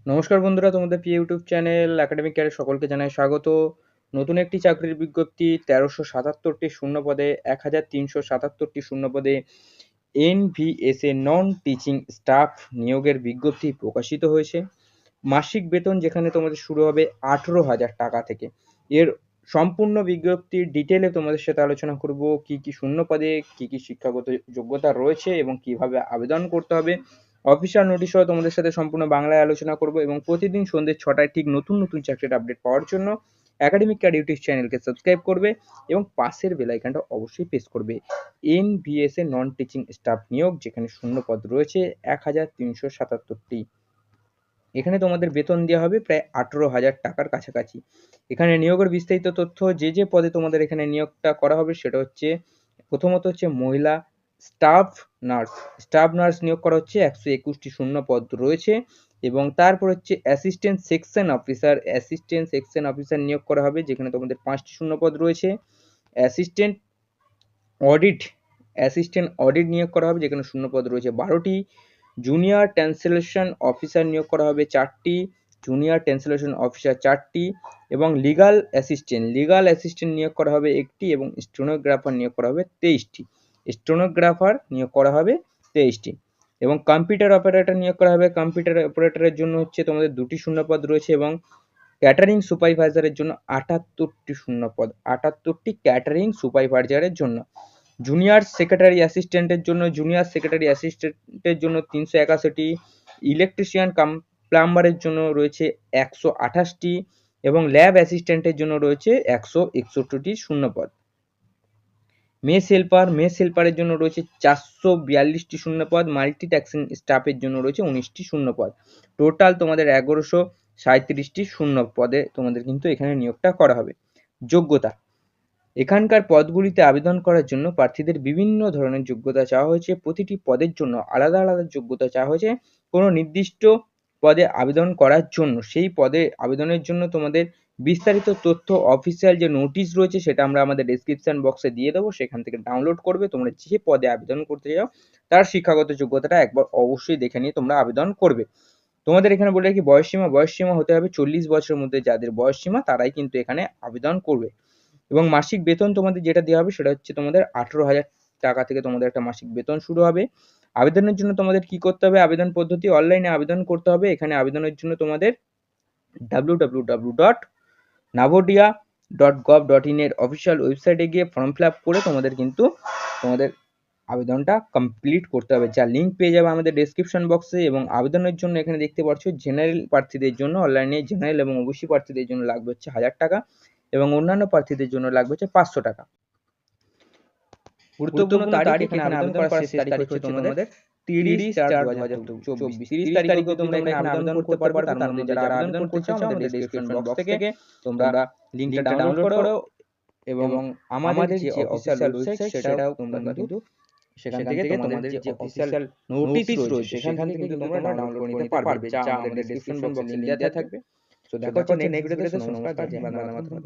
নমস্কার বন্ধুরা, তোমাদের প্রিয় ইউটিউব চ্যানেল একাডেমিক ক্যারিয়ার সকলকে জানাই স্বাগত। নতুন একটি চাকরির বিজ্ঞপ্তি 1377টি শূন্য পদে 1377টি শূন্য পদে এনভিএসএ নন টিচিং স্টাফ নিয়োগের বিজ্ঞপ্তি প্রকাশিত হয়েছে। মাসিক বেতন যেখানে তোমাদের শুরু হবে 18,000 টাকা থেকে। এর সম্পূর্ণ বিজ্ঞপ্তির ডিটেলে তোমাদের সাথে আলোচনা করব, কি কি শূন্য পদে কি কি শিক্ষাগত যোগ্যতা রয়েছে এবং কিভাবে আবেদন করতে হবে। অফিসিয়াল নোটিশ সহ তোমাদের সাথে সম্পূর্ণ বাংলায় আলোচনা করব এবং প্রতিদিন সন্ধ্যে 6টায় ঠিক নতুন নতুন চাকরির আপডেট পাওয়ার জন্য একাডেমিক ক্যারিয়ার ইউটিউব চ্যানেলকে সাবস্ক্রাইব করবে এবং পাশের বেল আইকনটা অবশ্যই প্রেস করবে। এনভিএসএ নন টিচিং স্টাফ নিয়োগ যেখানে শূন্য পদ রয়েছে 1377টি। এখানে তোমাদের বেতন দেওয়া হবে প্রায় 18,000 টাকার কাছাকাছি। এখানে নিয়োগের বিস্তারিত তথ্য, যে পদে তোমাদের এখানে নিয়োগটা করা হবে সেটা হচ্ছে, প্রথমত হচ্ছে মহিলা স্টাফ নার্স। স্টাফ নার্স নিয়োগ করা হচ্ছে, 121টি শূন্য পদ রয়েছে। এবং তারপর হচ্ছে assistant section officer. Assistant section officer নিয়োগ করা হবে, যেখানে তোমাদের 5টি শূন্য পদ রয়েছে। অ্যাসিস্ট্যান্ট অডিট অ্যাসিস্ট্যান্ট অডিট নিয়োগ করা হবে, যেখানে শূন্য পদ রয়েছে 12টি। জুনিয়র ট্রান্সলেশন অফিসার নিয়োগ করা হবে 4টি। জুনিয়র ট্রান্সলেশন অফিসার 4টি এবং লিগাল অ্যাসিস্ট্যান্ট নিয়োগ করা হবে 1টি এবং স্টেনোগ্রাফার নিয়োগ করা হবে 23টি। স্টেনোগ্রাফার নিয়োগ করা হবে 23টি এবং কম্পিউটার অপারেটর নিয়োগ করা হবে। কম্পিউটার অপারেটরের জন্য হচ্ছে তোমাদের 2টি শূন্যপদ রয়েছে এবং ক্যাটারিং সুপারভাইজারের জন্য 78টি শূন্যপদ, 78টি ক্যাটারিং সুপারভাইজারের জন্য। জুনিয়র সেক্রেটারি অ্যাসিস্ট্যান্টের জন্য 381টি। ইলেকট্রিশিয়ান কাম প্লাম্বারের জন্য রয়েছে 128টি এবং ল্যাব অ্যাসিস্ট্যান্টের জন্য রয়েছে 161টি শূন্যপদ। মেস হেল্পারের জন্য রয়েছে 442টি শূন্যপদ। মাল্টিটাস্কিং স্টাফের জন্য রয়েছে 19টি শূন্যপদ। টোটাল তোমাদের 1137টি শূন্য পদে তোমাদের কিন্তু এখানে নিয়োগটা করা হবে। যোগ্যতা, এখানকার পদগুলিতে আবেদন করার জন্য প্রার্থীদের বিভিন্ন ধরনের যোগ্যতা চাওয়া হয়েছে। প্রতিটি পদের জন্য আলাদা আলাদা যোগ্যতা চাওয়া হয়েছে। কোনো নির্দিষ্ট পদে আবেদন করার জন্য, সেই পদে আবেদনের জন্য তোমাদের বিস্তারিত তথ্য অফিসিয়াল যে নোটিশ রয়েছে সেটা আমরা আমাদের ডেসক্রিপশন বক্সে দিয়ে দেবো, সেখান থেকে ডাউনলোড করবে। তোমরা যে পদে আবেদন করতে চাও তার শিক্ষাগত যোগ্যতাটা একবার অবশ্যই দেখে নিয়ে তোমরা আবেদন করবে। তোমাদের এখানে বলে রাখি, বয়সসীমা হতে হবে 40 বছরের মধ্যে। যাদের বয়সসীমা তারাই কিন্তু এখানে আবেদন করবে। এবং মাসিক বেতন তোমাদের যেটা দেওয়া হবে সেটা হচ্ছে তোমাদের 18,000 টাকা থেকে তোমাদের একটা মাসিক বেতন শুরু হবে। আবেদনের জন্য তোমাদের কি করতে হবে? আবেদন পদ্ধতি, অনলাইনে আবেদন করতে হবে। এখানে আবেদনের জন্য তোমাদের www.navodia.gov.in এর অফিসিয়াল ওয়েবসাইটে গিয়ে ফর্ম ফিল আপ করে তোমাদের কিন্তু তোমাদের আবেদনটা কমপ্লিট করতে হবে, যার লিঙ্ক পেয়ে যাবে আমাদের ডেসক্রিপশন বক্সে। এবং আবেদনের জন্য এখানে দেখতে পাচ্ছ, জেনারেল প্রার্থীদের জন্য অনলাইনে জেনারেল এবং ওবিসি প্রার্থীদের জন্য লাগবে হচ্ছে 1000 টাকা এবং অন্যান্য প্রার্থীদের জন্য লাগবে হচ্ছে 500 টাকা। গুরুত্বপূর্ণ তারিখ, এখানে আবেদন করার শেষ তারিখ হচ্ছে তোমাদের 30/4/2024। 30 তারিখ অবধি তোমরা এখানে আবেদন করতে পারবে। তার মধ্যে যারা আবেদন করতে চাও আমাদের ডেসক্রিপশন বক্স থেকে তোমরা লিঙ্কটা ডাউনলোড করো এবং আমাদের যে অফিসিয়াল ওয়েবসাইট সেটাও তোমরা কিন্তু সেখান থেকে তোমাদের যে অফিসিয়াল নোটিশ রয়েছে সেখান থেকে কিন্তু তোমরা ডাউনলোড করে নিতে পারবে, যা আমাদের ডেসক্রিপশন বক্সে লিংক দেওয়া থাকবে। তো দেখা হচ্ছে নেক্সট ভিডিওতে। নমস্কার, জয় হিন্দ, বন্দে মাতরম।